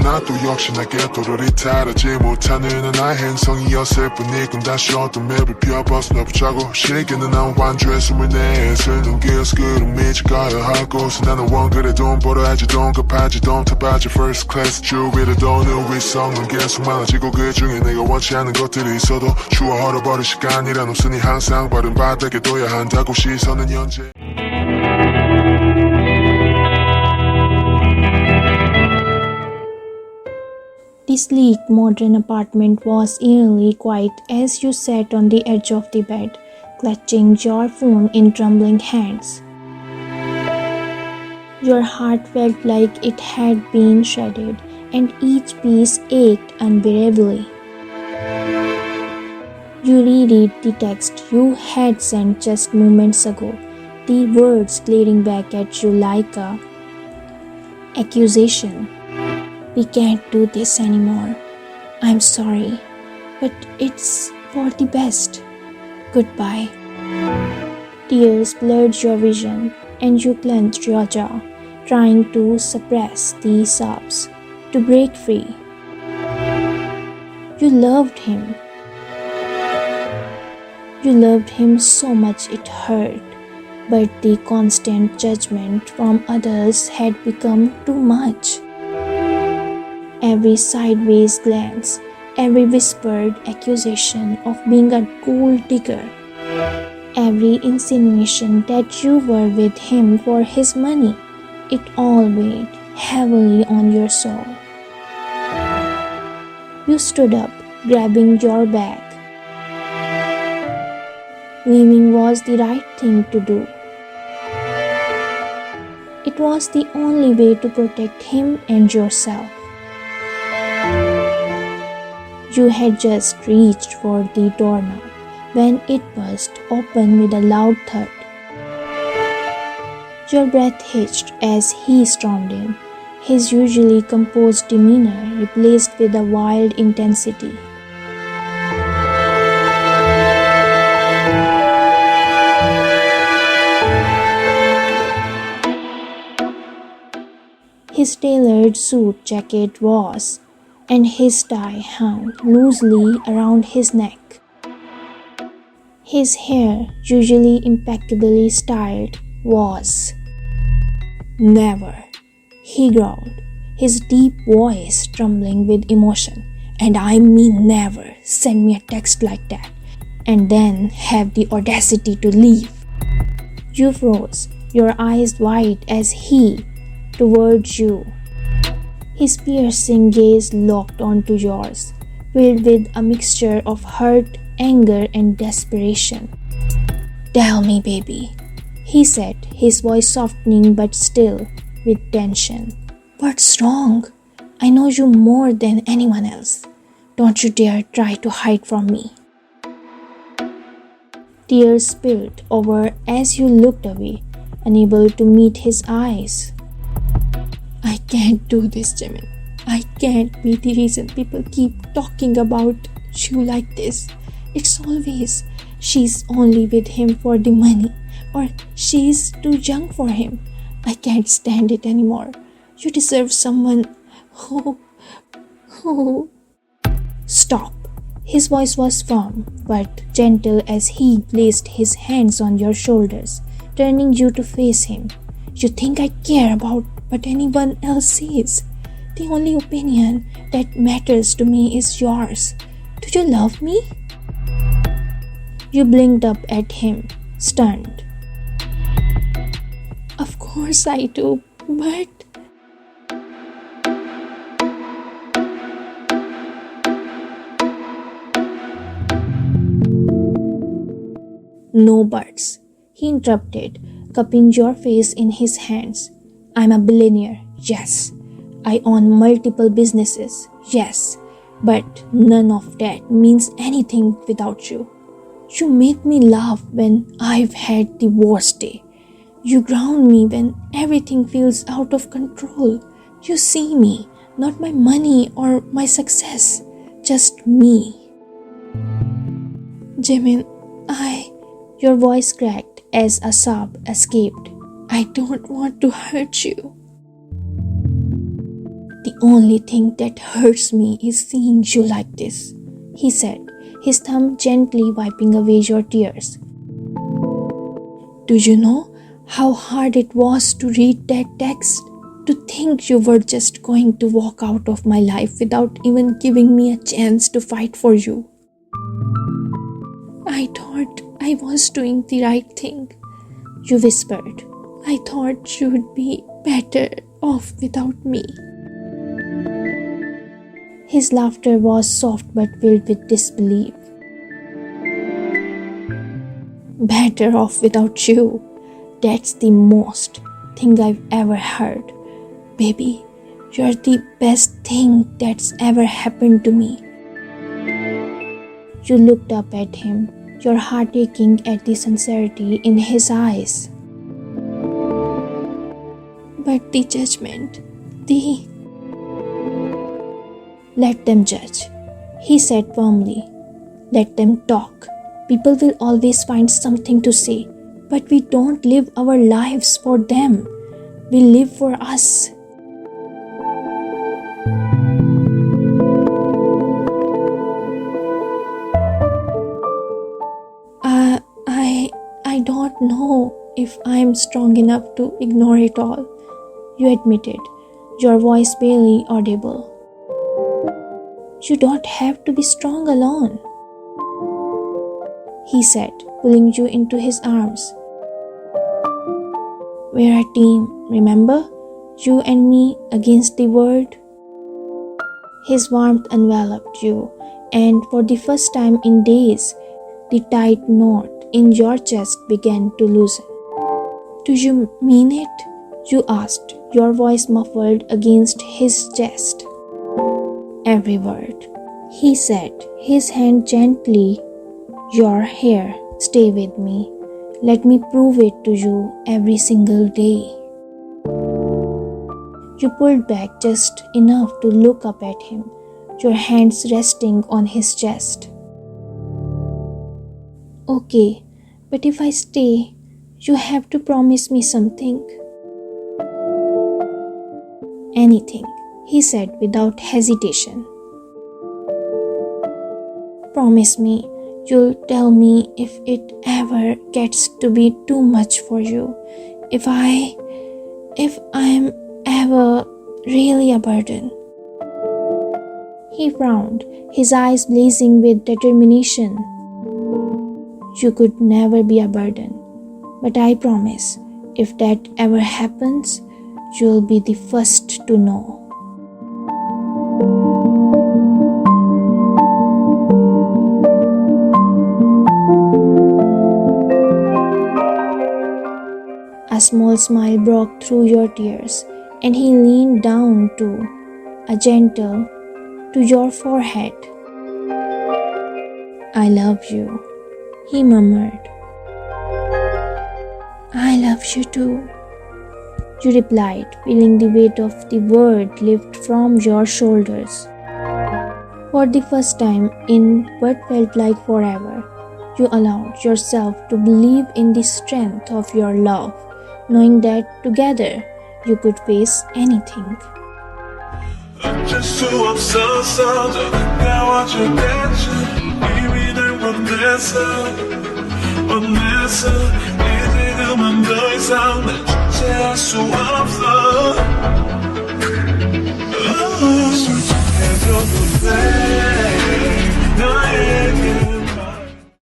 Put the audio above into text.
나 또 역시 내게 도로리 타르지 못하는 하나의 행성이었을 뿐일 건 다시 어떤 맵을 피워 벗어나보자고 시계는 난 완주의 24을 넘겨서 구름이 지가야 할 곳은 나는 원그래 돈 벌어야지 돈 갚아야지 돈 타봐야지 first class 주위를 도는 위성은 계속 많아지고 그 중에 내가 원치 않은 것들이 있어도 추워 얼어버릴 시간이란 없으니 항상 바른 바닥에 둬야 한다고 시선은 현재 The sleek modern apartment was eerily quiet as you sat on the edge of the bed, clutching your phone in trembling hands. Your heart felt like it had been shredded, and each piece ached unbearably. You reread the text you had sent just moments ago, the words glaring back at you like a accusation. We can't do this anymore. I'm sorry, but it's for the best. Goodbye. Tears blurred your vision, and you clenched your jaw, trying to suppress the sobs, to break free. You loved him. You loved him so much it hurt, but the constant judgment from others had become too much. Every sideways glance, every whispered accusation of being a gold digger, every insinuation that you were with him for his money, it all weighed heavily on your soul. You stood up, grabbing your bag. Leaving was the right thing to do. It was the only way to protect him and yourself. You had just reached for the doorknob when it burst open with a loud thud. Your breath hitched as he stormed in, his usually composed demeanor replaced with a wild intensity. His tailored suit jacket was, and his tie hung loosely around his neck. His hair, usually impeccably styled, was. Never, he growled, his deep voice trembling with emotion. And I mean never send me a text like that, and then have the audacity to leave. You froze, your eyes wide as he, towards you. His piercing gaze locked onto yours, filled with a mixture of hurt, anger, and desperation. Tell me, baby, he said, his voice softening but still with tension. What's wrong? I know you more than anyone else. Don't you dare try to hide from me. Tears spilled over as you looked away, unable to meet his eyes. I can't do this, JIMIN. I can't be the reason people keep talking about you like this. It's always, she's only with him for the money, or she's too young for him. I can't stand it anymore. You deserve someone who... Stop. His voice was firm, but gentle as he placed his hands on your shoulders, turning you to face him. You think I care about what anyone else says? The only opinion that matters to me is yours. Do you love me? You blinked up at him, stunned. Of course I do, but... No buts, he interrupted, cupping your face in his hands. I'm a billionaire, yes. I own multiple businesses, yes. But none of that means anything without you. You make me laugh when I've had the worst day. You ground me when everything feels out of control. You see me, not my money or my success, just me. JIMIN, Your voice cracked as a sob escaped. I don't want to hurt you. The only thing that hurts me is seeing you like this, he said, his thumb gently wiping away your tears. Do you know how hard it was to read that text? To think you were just going to walk out of my life without even giving me a chance to fight for you. I thought I was doing the right thing, you whispered. I thought you would be better off without me. His laughter was soft but filled with disbelief. Better off without you. That's the most thing I've ever heard. Baby, you're the best thing that's ever happened to me. You looked up at him, your heart aching at the sincerity in his eyes. But the judgment, Let them judge, he said firmly. Let them talk. People will always find something to say, but we don't live our lives for them. We live for us. I don't know if I'm strong enough to ignore it all, you admitted, your voice barely audible. You don't have to be strong alone, he said, pulling you into his arms. We're a team, remember? You and me against the world. His warmth enveloped you, and for the first time in days, the tight knot in your chest began to loosen. Do you mean it? You asked, your voice muffled against his chest. Every word, he said, his hand gently. Your hair, stay with me. Let me prove it to you every single day. You pulled back just enough to look up at him, your hands resting on his chest. Okay, but if I stay, you have to promise me something. Anything, he said without hesitation. Promise me you'll tell me if it ever gets to be too much for you. If I'm ever really a burden. He frowned, his eyes blazing with determination. You could never be a burden, but I promise, if that ever happens, you'll be the first to know. A small smile broke through your tears, and he leaned down to your forehead. I love you, he murmured. I love you too, you replied, feeling the weight of the word lift from your shoulders. For the first time in what felt like forever, you allowed yourself to believe in the strength of your love, knowing that together you could face anything. 어쩔 없어서 가까워져야지 비밀을 원해서 이제 그만 더 이상 날 주체할 수 없어 솔직해져도 돼